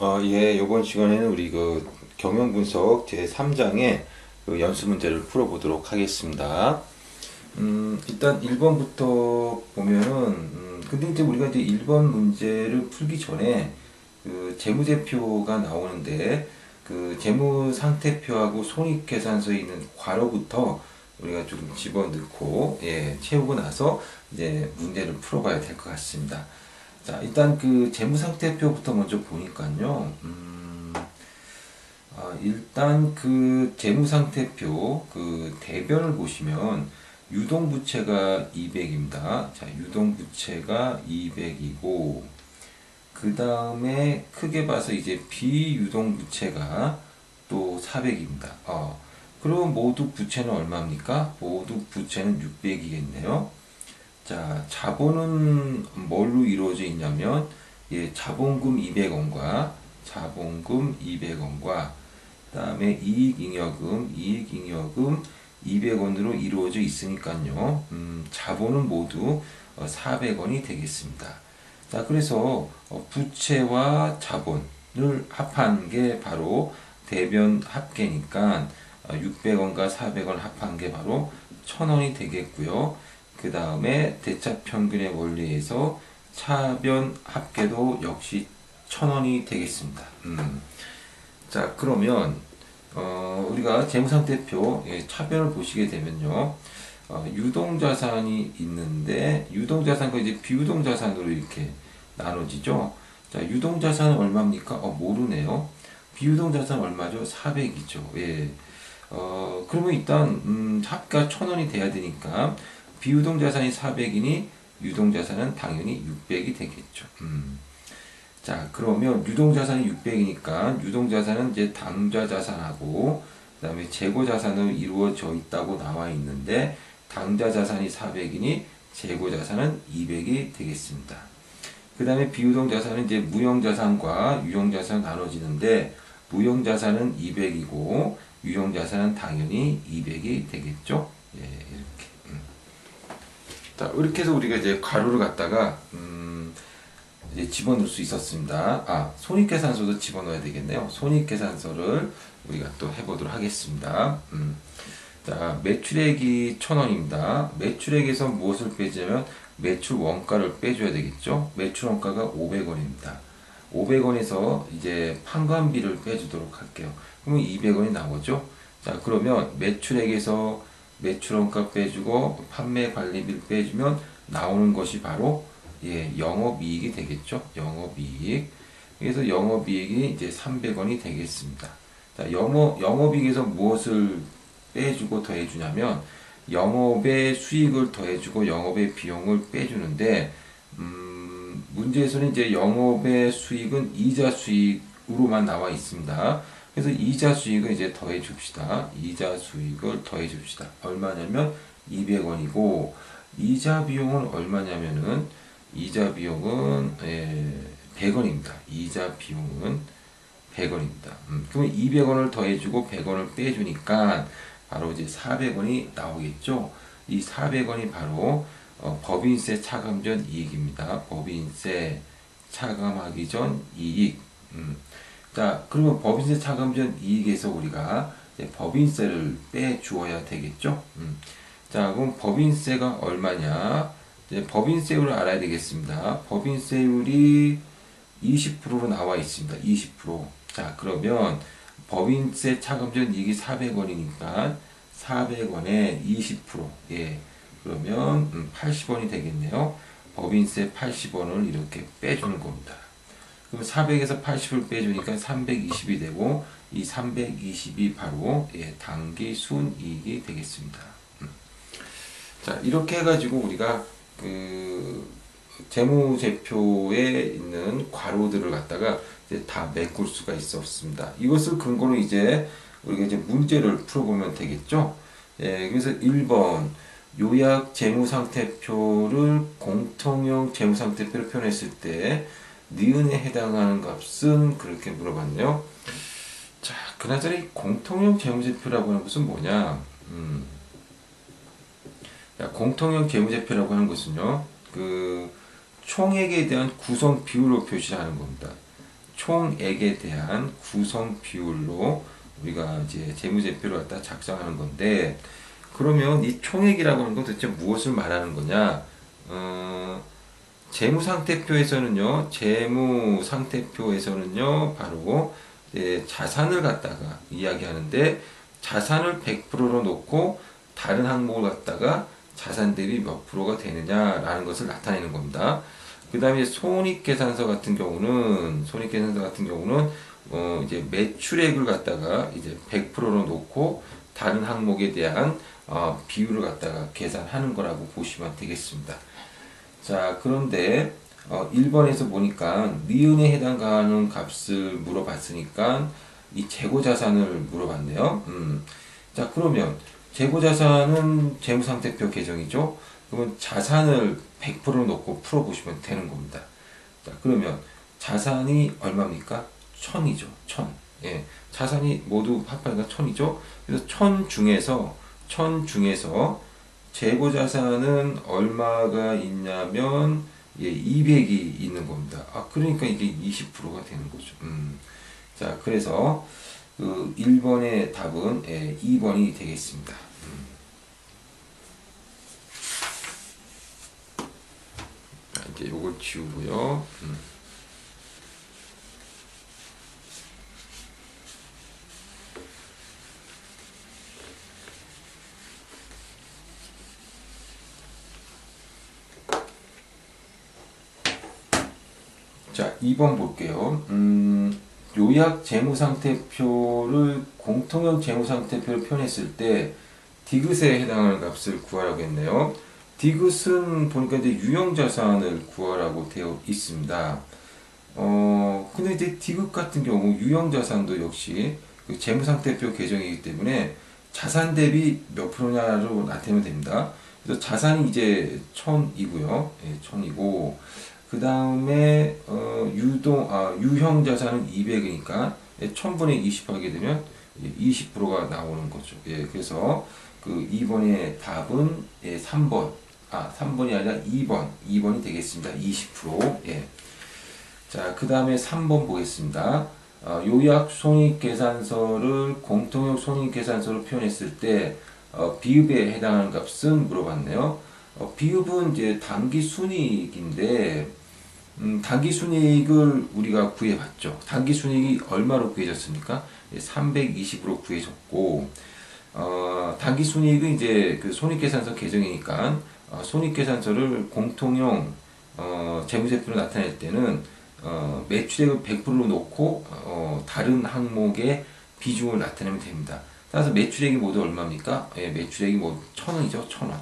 예, 이번 시간에는 우리 그 경영 분석 제 3장의 그 연수 문제를 풀어보도록 하겠습니다. 일단 1번부터 보면은, 근데 이제 우리가 이제 1번 문제를 풀기 전에 그 재무제표가 나오는데, 그 재무상태표하고 손익계산서에 있는 괄호부터 우리가 좀 집어넣고, 예, 채우고 나서 이제 문제를 풀어봐야 될 것 같습니다. 자, 일단 그 재무상태표부터 먼저 보니까요. 일단 그 재무상태표 그 대변을 보시면 유동부채가 200입니다. 자, 유동부채가 200이고 그 다음에 크게 봐서 이제 비유동부채가 또 400입니다. 그럼 모두 부채는 얼마입니까? 모두 부채는 600이겠네요. 자, 자본은 뭘로 이루어져 있냐면, 예, 자본금 200원과, 자본금 200원과, 그 다음에 이익잉여금 200원으로 이루어져 있으니까요. 자본은 모두 400원이 되겠습니다. 자, 그래서 부채와 자본을 합한 게 바로 대변 합계니까 600원과 400원 합한 게 바로 1000원이 되겠고요. 그 다음에 대차평균의 원리에서 차변 합계도 역시 1000원이 되겠습니다. 자, 그러면 우리가 재무상태표 차변을 보시게 되면요. 유동자산이 있는데 유동자산과 이제 비유동자산으로 이렇게 나눠지죠. 자, 유동자산은 얼마입니까? 모르네요. 비유동자산 얼마죠? 400이죠. 예. 그러면 일단 합가 1000원이 돼야 되니까 비유동자산이 400이니 유동자산은 당연히 600이 되겠죠. 자, 그러면 유동자산이 600이니까 유동자산은 이제 당좌자산하고 그다음에 재고자산으로 이루어져 있다고 나와 있는데 당좌자산이 400이니 재고자산은 200이 되겠습니다. 그 다음에 비유동자산은 이제 무형자산과 유형자산 나눠지는데 무형자산은 200이고 유형자산은 당연히 200이 되겠죠. 예, 이렇게. 자, 이렇게 해서 우리가 이제 가로를 갖다가 이제 집어넣을 수 있었습니다. 손익계산서도 집어넣어야 되겠네요. 손익계산서를 우리가 또 해보도록 하겠습니다. 자, 매출액이 1000원입니다. 매출액에서 무엇을 빼자면 매출 원가를 빼줘야 되겠죠. 매출 원가가 500원입니다. 500원에서 이제 판관비를 빼주도록 할게요. 그러면 200원이 나오죠. 자, 그러면 매출액에서 매출원가 빼주고 판매 관리비를 빼주면 나오는 것이 바로 영업이익이 되겠죠. 영업이익. 그래서 영업이익이 이제 300원이 되겠습니다. 자, 영업이익에서 무엇을 빼주고 더해주냐면 영업의 수익을 더해주고 영업의 비용을 빼주는데 문제에서는 이제 영업의 수익은 이자 수익으로만 나와 있습니다. 그래서 이자 수익을 이제 더해 줍시다. 이자 수익을 더해 줍시다. 얼마냐면 200원이고 이자 비용은 얼마냐면은 이자 비용은 100원입니다. 이자 비용은 100원입니다. 그러면 200원을 더해주고 100원을 빼주니까 바로 이제 400원이 나오겠죠. 이 400원이 바로 법인세 차감 전 이익입니다. 법인세 차감하기 전 이익. 자, 그러면 법인세 차감 전 이익에서 우리가 법인세를 빼주어야 되겠죠. 자, 그럼 법인세가 얼마냐? 이제 법인세율을 알아야 되겠습니다. 법인세율이 20%로 나와 있습니다. 20%. 자, 그러면 법인세 차감 전 이익이 400원이니까 400원에 20%. 예. 그러면 80원이 되겠네요. 법인세 80원을 이렇게 빼주는 겁니다. 그럼 400에서 80을 빼주니까 320이 되고 이 320이 바로 당기 순이익이 되겠습니다. 자, 이렇게 해가지고 우리가 그 재무제표에 있는 괄호들을 갖다가 이제 다 메꿀 수가 있었습니다. 이것을 근거로 이제 우리가 이제 문제를 풀어보면 되겠죠. 그래서 1번 요약 재무상태표를 공통형 재무상태표로 표현했을 때 니은에 해당하는 값은 그렇게 물어봤네요. 자, 그나저나 이 공통형 재무제표라고 하는 것은 뭐냐? 공통형 재무제표라고 하는 것은요, 그 총액에 대한 구성 비율로 표시하는 겁니다. 총액에 대한 구성 비율로 우리가 이제 재무제표를 갖다 작성하는 건데, 그러면 이 총액이라고 하는 건 도대체 무엇을 말하는 거냐? 재무상태표에서는요, 바로 자산을 갖다가 이야기하는데, 자산을 100%로 놓고 다른 항목을 갖다가 자산 대비 몇 프로가 되느냐라는 것을 나타내는 겁니다. 그 다음에 손익계산서 같은 경우는 이제 매출액을 갖다가 이제 100%로 놓고 다른 항목에 대한 비율을 갖다가 계산하는 거라고 보시면 되겠습니다. 자, 그런데 1번에서 보니까 니은에 해당하는 값을 물어봤으니까 이 재고자산을 물어봤네요. 자, 그러면 재고자산은 재무상태표 계정이죠. 그러면 자산을 100% 놓고 풀어보시면 되는 겁니다. 자, 그러면 자산이 얼마입니까? 1000이죠. 1000. 예. 자산이 모두 합하니까 1000이죠. 그래서 1000 중에서 재고자산은 얼마가 있냐면, 예, 200이 있는 겁니다. 그러니까 이게 20%가 되는 거죠. 자, 그래서 그 1번의 답은 2번이 되겠습니다. 이제 요걸 지우고요. 자, 2번 볼게요. 요약 재무상태표를 공통형 재무상태표로 표현했을 때 디귿에 해당하는 값을 구하라고 했네요. 디귿은 보니까 이제 유형자산을 구하라고 되어 있습니다. 근데 이제 디귿 같은 경우 유형자산도 역시 그 재무상태표 계정이기 때문에 자산 대비 몇 프로냐로 나타내면 됩니다. 그래서 자산이 이제 1000이고요. 예, 1000이고, 그 다음에 유형 자산은 200이니까 1000분의 20 하게 되면 20%가 나오는 거죠. 예, 그래서 그 2번의 답은 3번. 3번이 아니라 2번이 되겠습니다. 20%. 예. 자, 그 다음에 3번 보겠습니다. 요약 손익계산서를 공통형 손익계산서로 표현했을 때 비읍에 해당하는 값은 물어봤네요. 비읍은 이제 당기순이익인데, 당기순이익을 우리가 구해봤죠. 당기순이익이 얼마로 구해졌습니까? 320으로 구해졌고, 당기순이익은 이제 그 손익계산서 계정이니까 손익계산서를 공통형 재무제표로 나타낼 때는 매출액을 100%로 놓고 다른 항목의 비중을 나타내면 됩니다. 따라서 매출액이 모두 얼마입니까? 예, 매출액이 뭐 1000원이죠. 1000원.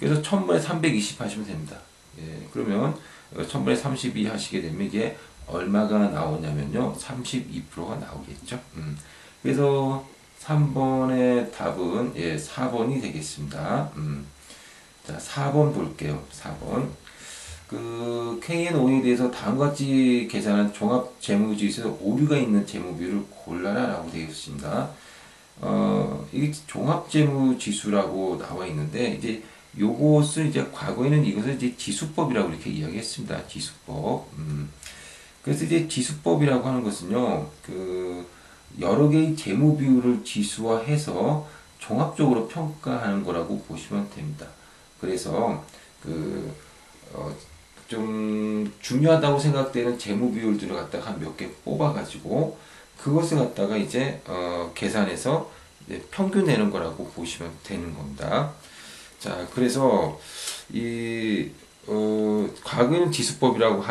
그래서 1000분의 320 하시면 됩니다. 예, 그러면 1000분의 32 하시게 되면 이게 얼마가 나오냐면요, 32%가 나오겠죠. 그래서 3번의 답은 4번이 되겠습니다. 자, 4번 볼게요. 4번. 그 KNO에 대해서 다음과 같이 계산한 종합재무지수에서 오류가 있는 재무비율을 골라라 라고 되어 있습니다. 이게 종합재무지수라고 나와 있는데, 이제 요것을 이제 과거에는 이것을 이제 지수법이라고 이렇게 이야기했습니다. 지수법. 그래서 이제 지수법이라고 하는 것은요, 그 여러 개의 재무 비율을 지수화해서 종합적으로 평가하는 거라고 보시면 됩니다. 그래서 좀 중요하다고 생각되는 재무 비율들을 갖다가 한 몇 개 뽑아가지고 그것을 갖다가 이제 계산해서 이제 평균 내는 거라고 보시면 되는 겁니다. 자, 그래서 과거에는 지수법이라고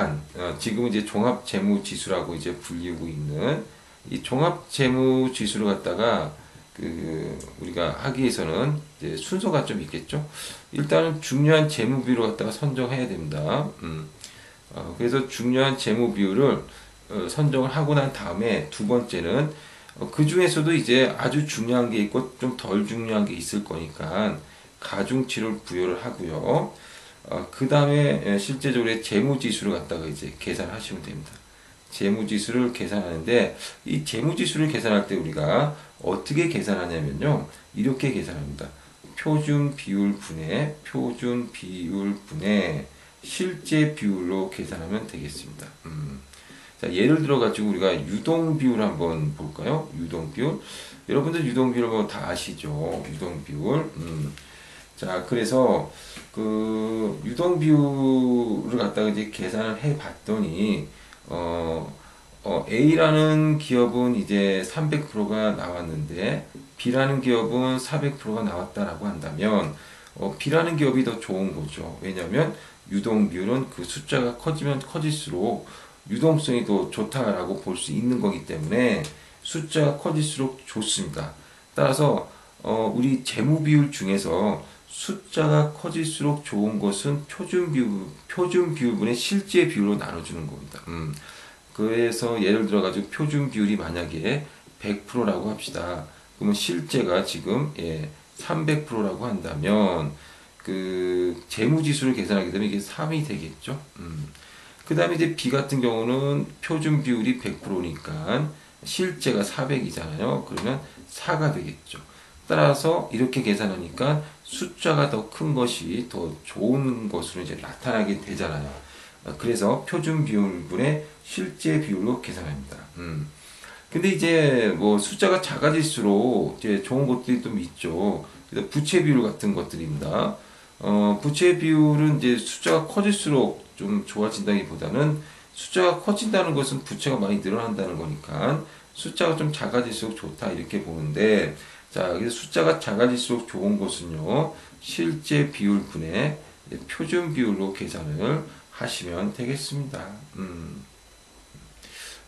지금은 이제 종합재무지수라고 이제 불리고 있는 이 종합재무지수를 갖다가 우리가 하기 위해서는 이제 순서가 좀 있겠죠. 일단은 중요한 재무 비율을 갖다가 선정해야 됩니다. 그래서 중요한 재무 비율을 선정을 하고 난 다음에 두 번째는 그 중에서도 이제 아주 중요한 게 있고 좀 덜 중요한 게 있을 거니까 가중치를 부여를 하고요. 그 다음에 실제적으로 재무지수를 갖다가 이제 계산하시면 됩니다. 재무지수를 계산하는데, 이 재무지수를 계산할 때 우리가 어떻게 계산하냐면요, 이렇게 계산합니다. 표준 비율 분의 실제 비율로 계산하면 되겠습니다. 자, 예를 들어 가지고 우리가 유동 비율 한번 볼까요? 유동 비율. 여러분들 유동 비율 뭐 다 아시죠? 유동 비율. 자, 그래서 그 유동 비율을 갖다가 이제 계산을 해 봤더니 A라는 기업은 이제 300%가 나왔는데 B라는 기업은 400%가 나왔다라고 한다면 B라는 기업이 더 좋은 거죠. 왜냐하면 유동 비율은 그 숫자가 커지면 커질수록 유동성이 더 좋다라고 볼 수 있는 거기 때문에 숫자가 커질수록 좋습니다. 따라서 우리 재무 비율 중에서 숫자가 커질수록 좋은 것은 표준 비율분의 실제 비율로 나눠주는 겁니다. 그래서 예를 들어 가지고 표준 비율이 만약에 100%라고 합시다. 그러면 실제가 지금 300%라고 한다면 그 재무지수를 계산하게 되면 이게 3이 되겠죠. 그 다음에 이제 B 같은 경우는 표준 비율이 100%니까 실제가 400이잖아요. 그러면 4가 되겠죠. 따라서 이렇게 계산하니까 숫자가 더 큰 것이 더 좋은 것으로 이제 나타나게 되잖아요. 그래서 표준 비율분의 실제 비율로 계산합니다. 근데 이제 뭐 숫자가 작아질수록 이제 좋은 것들이 좀 있죠. 그래서 부채 비율 같은 것들입니다. 부채 비율은 이제 숫자가 커질수록 좀 좋아진다기보다는 숫자가 커진다는 것은 부채가 많이 늘어난다는 거니까 숫자가 좀 작아질수록 좋다 이렇게 보는데 자, 그래서 숫자가 작아질수록 좋은 것은요 실제 비율분의 표준 비율로 계산을 하시면 되겠습니다.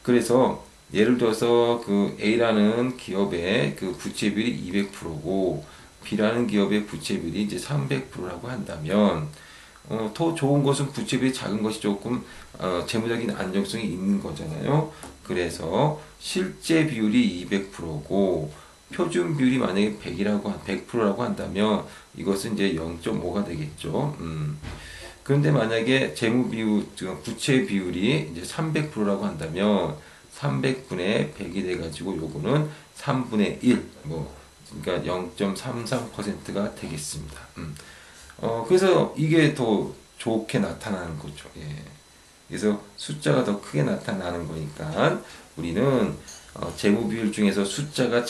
그래서 예를 들어서 그 A라는 기업의 그 부채 비율이 200%고 B라는 기업의 부채 비율이 이제 300%라고 한다면 더 좋은 것은 부채 비율이 작은 것이 조금 재무적인 안정성이 있는 거잖아요. 그래서 실제 비율이 200%고 표준 비율이 만약에 100%라고 한다면 이것은 이제 0.5가 되겠죠. 그런데 만약에 재무 비율, 부채 비율이 이제 300%라고 한다면 300분의 100이 돼가지고 요거는 3분의 1, 그러니까 0.33%가 되겠습니다. 그래서 이게 더 좋게 나타나는 거죠. 예. 그래서 숫자가 더 크게 나타나는 거니까 우리는 재무 비율 중에서 숫자가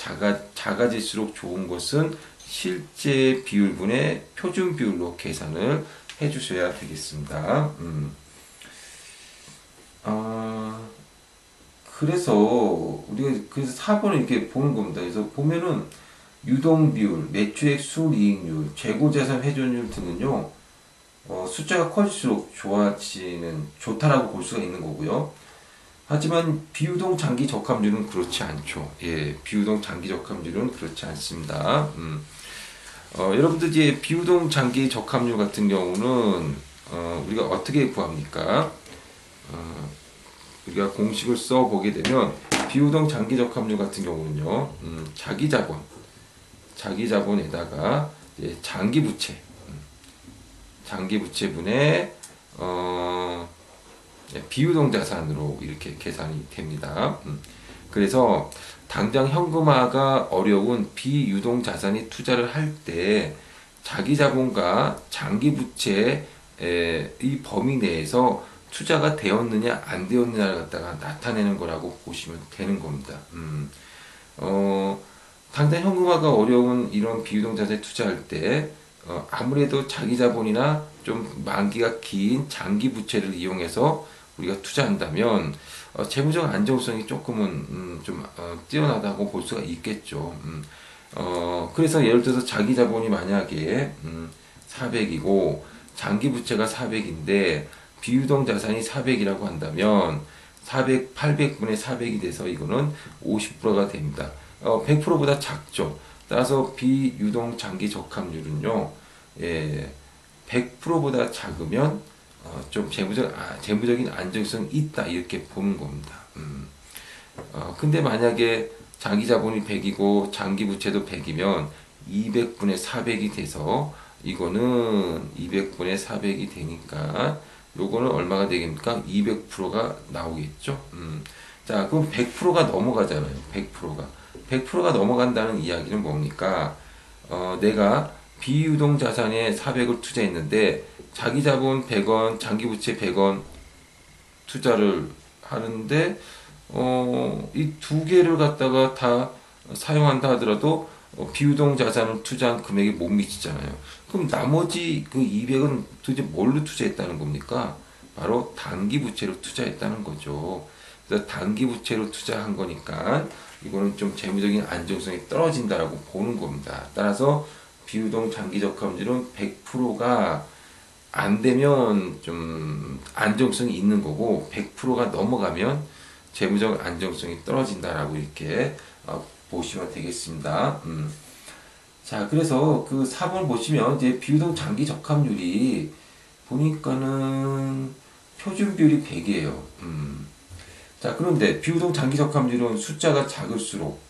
작아질수록 좋은 것은 실제 비율분의 표준 비율로 계산을 해 주셔야 되겠습니다. 그래서 우리가 그래서 4번을 이렇게 보는 겁니다. 그래서 보면은 유동 비율, 매출액 순이익률, 재고자산 회전율 등은요 숫자가 커질수록 좋다라고 볼 수가 있는 거고요. 하지만 비유동 장기 적합률은 그렇지 않죠. 예, 비유동 장기 적합률은 그렇지 않습니다. 여러분들 이제 비유동 장기 적합률 같은 경우는 우리가 어떻게 구합니까? 우리가 공식을 써 보게 되면 비유동 장기 적합률 같은 경우는요, 자기자본에다가 이제 장기 부채분의 비유동 자산으로 이렇게 계산이 됩니다. 그래서 당장 현금화가 어려운 비유동 자산이 투자를 할 때 자기 자본과 장기 부채의 이 범위 내에서 투자가 되었느냐 안 되었느냐를 갖다가 나타내는 거라고 보시면 되는 겁니다. 당장 현금화가 어려운 이런 비유동 자산에 투자할 때 아무래도 자기 자본이나 좀 만기가 긴 장기 부채를 이용해서 우리가 투자한다면 재무적 안정성이 조금은 좀 뛰어나다고 볼 수가 있겠죠. 그래서 예를 들어서 자기 자본이 만약에 400이고 장기 부채가 400인데 비유동 자산이 400이라고 한다면 800분의 400이 돼서 이거는 50%가 됩니다. 100%보다 작죠. 따라서 비유동 장기 적합률은요, 100%보다 작으면 좀 재무적인 안정성이 있다 이렇게 보는 겁니다. 근데 만약에 자기 자본이 100이고 장기 부채도 100이면 200분의 400이 돼서 이거는 200분의 400이 되니까 요거는 얼마가 되겠습니까? 200%가 나오겠죠. 자, 그럼 100%가 넘어가잖아요. 100%가 넘어간다는 이야기는 뭡니까? 내가 비유동 자산에 400을 투자했는데 자기 자본 100원, 장기 부채 100원 투자를 하는데 이 두 개를 갖다가 다 사용한다 하더라도 비유동 자산을 투자한 금액이 못 미치잖아요. 그럼 나머지 그 200은 도대체 뭘로 투자했다는 겁니까? 바로 단기 부채로 투자했다는 거죠. 그래서 단기 부채로 투자한 거니까 이거는 좀 재무적인 안정성이 떨어진다라고 보는 겁니다. 따라서 비유동 장기 적합률은 100%가 안 되면 좀 안정성이 있는 거고 100%가 넘어가면 재무적 안정성이 떨어진다라고 이렇게 보시면 되겠습니다. 자, 그래서 그 4번을 보시면 이제 비유동 장기 적합률이 보니까는 표준 비율이 100이에요. 자, 그런데 비유동 장기 적합률은 숫자가 작을수록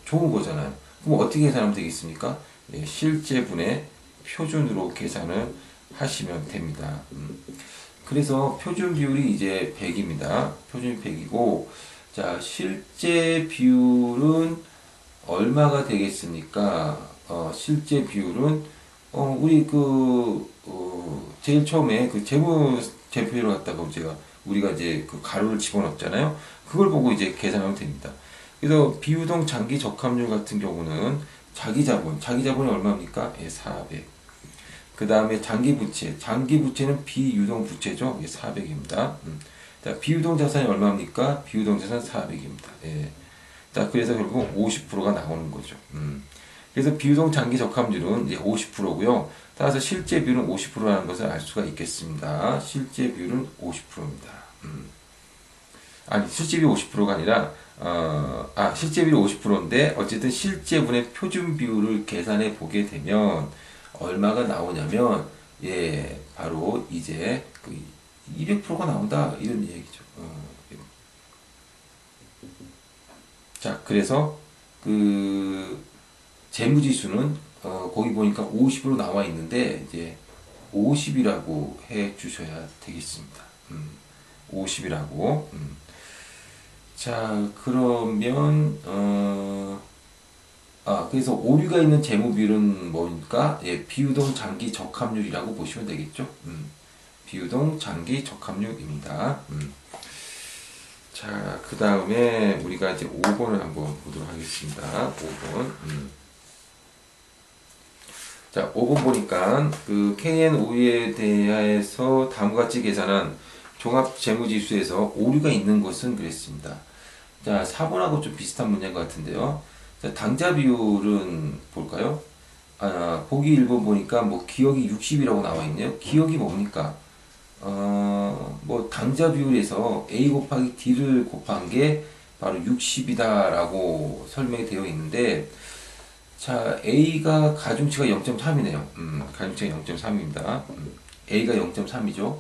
좋은 거잖아요. 그럼 어떻게 계산하면 되겠습니까? 네, 실제분의 표준으로 계산을 하시면 됩니다. 그래서 표준 비율이 이제 100입니다. 표준 100이고, 자, 실제 비율은 얼마가 되겠습니까? 실제 비율은, 우리 제일 처음에 그 재무제표를 갖다가 우리가 이제 그 가로를 집어넣었잖아요. 그걸 보고 이제 계산하면 됩니다. 그래서 비유동 장기 적합률 같은 경우는 자기 자본이 얼마입니까? 예, 400. 그 다음에 장기 부채는 비유동 부채죠. 예, 400입니다. 자, 비유동 자산이 얼마입니까? 비유동 자산 400입니다. 예. 자, 그래서 결국 50%가 나오는 거죠. 그래서 비유동 장기 적합률은 이제 50%고요. 따라서 실제 비율은 50%라는 것을 알 수가 있겠습니다. 실제 비율은 50%입니다. 아니, 실제 비율 50%가 아니라, 실제 비율 50%인데, 어쨌든 실제분의 표준 비율을 계산해 보게 되면, 얼마가 나오냐면, 예, 바로 이제 그 200%가 나온다. 이런 얘기죠. 자, 그래서 그 재무지수는 거기 보니까 50으로 나와 있는데 이제 50이라고 해 주셔야 되겠습니다. 50이라고. 자, 그러면 그래서 오류가 있는 재무 비율은 뭐니까? 예, 비유동 장기 적합률이라고 보시면 되겠죠. 비유동 장기 적합률입니다. 자, 그 다음에 우리가 이제 5번을 한번 보도록 하겠습니다. 5번. 자, 5번 보니까 그 KNOE에 대하여서 다음과 같이 계산한 종합재무지수에서 오류가 있는 것은 그랬습니다. 자, 4번하고 좀 비슷한 문제인 것 같은데요. 자, 당자 비율은 볼까요? 보기 1번 보니까 뭐 기억이 60이라고 나와 있네요. 기억이 뭡니까? 뭐 당자 비율에서 A 곱하기 D를 곱한 게 바로 60이다라고 설명이 되어 있는데, 자, A가 가중치가 0.3이네요. 가중치가 0.3입니다. A가 0.3이죠.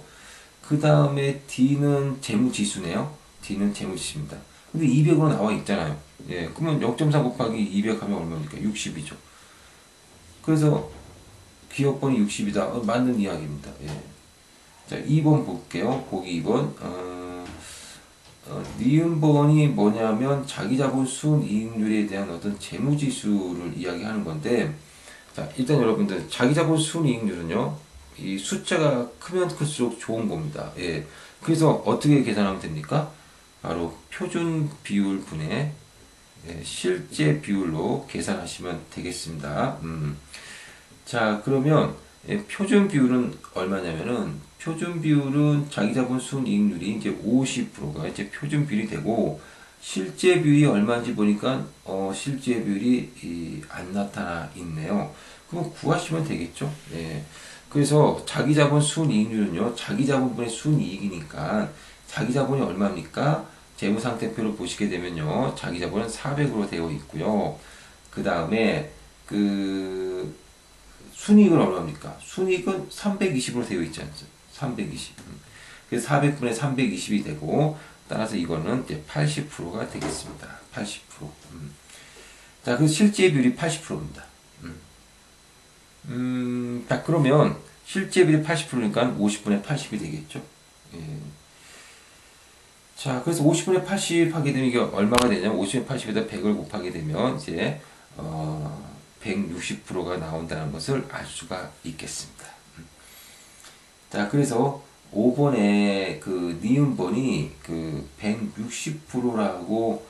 그 다음에 D는 재무지수네요. D는 재무지수입니다. 근데 200으로 나와 있잖아요. 예, 그러면 0.4 곱하기 200 하면 얼마입니까? 60이죠. 그래서 기억번이 60이다. 맞는 이야기입니다. 예. 자, 2번 볼게요. 보기 2번. 니은번이 뭐냐면 자기자본 순이익률에 대한 어떤 재무지수를 이야기하는 건데, 자, 일단 여러분들 자기자본 순이익률은요, 이 숫자가 크면 클수록 좋은 겁니다. 예. 그래서 어떻게 계산하면 됩니까? 바로 표준 비율 분의 실제 비율로 계산하시면 되겠습니다. 자, 그러면 표준 비율은 얼마냐면은 표준 비율은 자기자본 순이익률이 이제 50%가 이제 표준 비율이 되고, 실제 비율이 얼마인지 보니까 실제 비율이 안 나타나 있네요. 그럼 구하시면 되겠죠. 예. 그래서 자기자본 순이익률은요, 자기자본분의 순이익이니까 자기자본이 얼마입니까? 재무상태표를 보시게 되면요, 자기자본은 400으로 되어 있고요. 그 다음에 그 순이익은 얼마입니까? 순이익은 320으로 되어 있지 않습니까? 320. 그래서 400분의 320이 되고, 따라서 이거는 이제 80%가 되겠습니다. 80%. 자, 그 실제 비율이 80%입니다. 자, 그러면 실제 비율이 80%니까 50분의 80이 되겠죠? 예. 자, 그래서 50분의 80 하게 되면 이게 얼마가 되냐면 50분의 80에다 100을 곱하게 되면 이제 160%가 나온다는 것을 알 수가 있겠습니다. 자, 그래서 5번에 그 니은번이 그 160%라고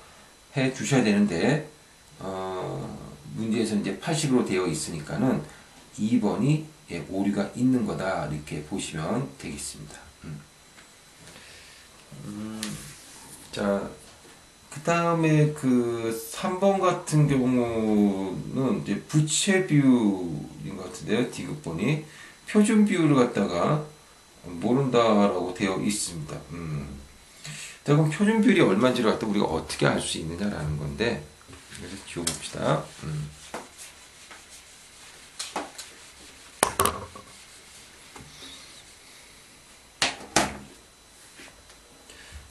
해 주셔야 되는데, 문제에서 이제 80으로 되어 있으니까는 2번이 예, 오류가 있는 거다. 이렇게 보시면 되겠습니다. 자, 그 다음에 그 3번 같은 경우는 이제 부채 비율인 것 같은데요. 디귿번이 표준 비율을 갖다가 모른다라고 되어 있습니다. 자, 그럼 표준 비율이 얼마인지를 갖다 우리가 어떻게 알 수 있느냐라는 건데, 그래서 지워봅시다.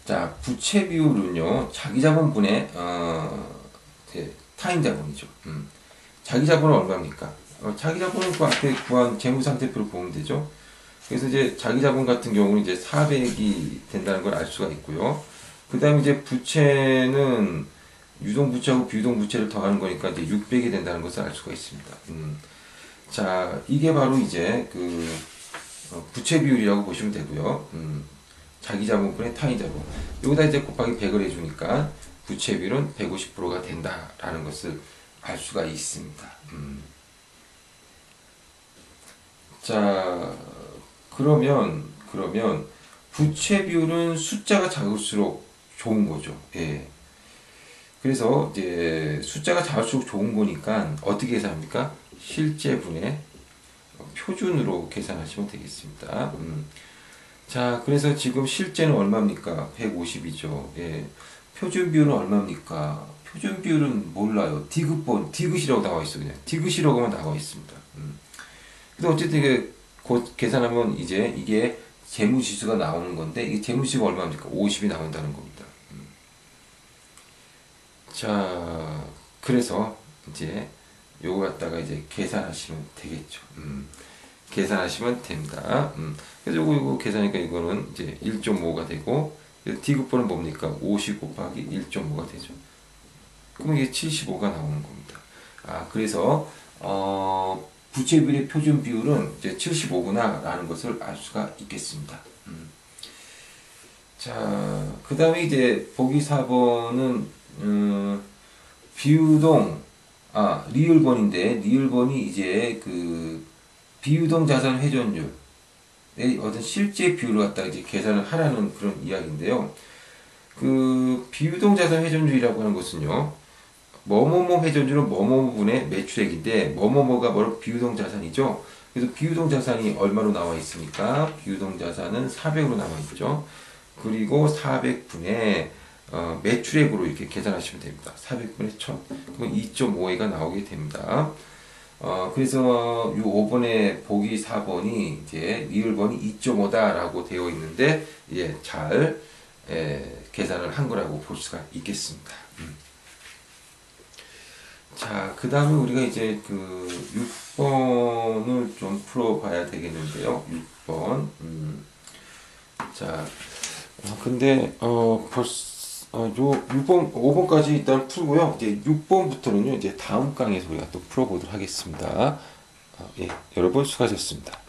자, 부채 비율은요, 자기 자본분의 타인 자본이죠. 자기 자본은 얼마입니까? 자기 자본은 그 앞에 구한 재무상태표를 보면 되죠. 그래서 이제 자기 자본 같은 경우는 이제 400이 된다는 걸 알 수가 있고요. 그 다음에 이제 부채는 유동부채하고 비유동부채를 더하는 거니까 이제 600이 된다는 것을 알 수가 있습니다. 자, 이게 바로 이제 그 부채 비율이라고 보시면 되고요. 자기 자본분의 타인 자본. 여기다 이제 곱하기 100을 해주니까 부채 비율은 150%가 된다라는 것을 알 수가 있습니다. 자, 그러면 부채 비율은 숫자가 작을수록 좋은 거죠. 예. 그래서 이제 숫자가 작을수록 좋은 거니까 어떻게 계산합니까? 실제분의 표준으로 계산하시면 되겠습니다. 자, 그래서 지금 실제는 얼마입니까? 150이죠. 예. 표준 비율은 얼마입니까? 표준 비율은 몰라요. 디귿이라고 나와 있어, 그냥. 디귿이라고만 나와 있습니다. 그래서 어쨌든 이게 곧 계산하면 이제 이게 재무지수가 나오는 건데, 이게 재무지수가 얼마입니까? 50이 나온다는 겁니다. 자, 그래서 이제 요거 갖다가 이제 계산하시면 되겠죠. 계산하시면 됩니다. 그래서 요거 계산하니까 이거는 이제 1.5가 되고, 디귿번은 뭡니까? 50 곱하기 1.5가 되죠. 그럼 이게 75가 나오는 겁니다. 아, 그래서, 부채 비율의 표준 비율은 이제 75구나 라는 것을 알 수가 있겠습니다. 자, 그 다음에 이제 보기 4번은, 리을번인데, 리을번이 이제 그 비유동 자산 회전율의 어떤 실제 비율을 갖다가 이제 계산을 하라는 그런 이야기인데요. 그 비유동 자산 회전율이라고 하는 것은요, 뭐뭐뭐 회전율은 뭐뭐분의 매출액인데, 뭐뭐뭐가 바로 비유동 자산이죠. 그래서 비유동 자산이 얼마로 나와 있습니까? 비유동 자산은 400으로 나와 있죠. 그리고 400분의 매출액으로 이렇게 계산하시면 됩니다. 400분의 1000. 그럼 2.5회가 나오게 됩니다. 그래서 이 5번에 보기 4번이 이제 리을번이 2.5다라고 되어 있는데, 예, 잘 계산을 한 거라고 볼 수가 있겠습니다. 자, 그 다음에 우리가 이제 그 6번을 좀 풀어봐야 되겠는데요. 6번. 자, 근데, 요 6번, 5번까지 일단 풀고요. 이제 6번부터는요, 이제 다음 강의에서 우리가 또 풀어보도록 하겠습니다. 예, 여러분 수고하셨습니다.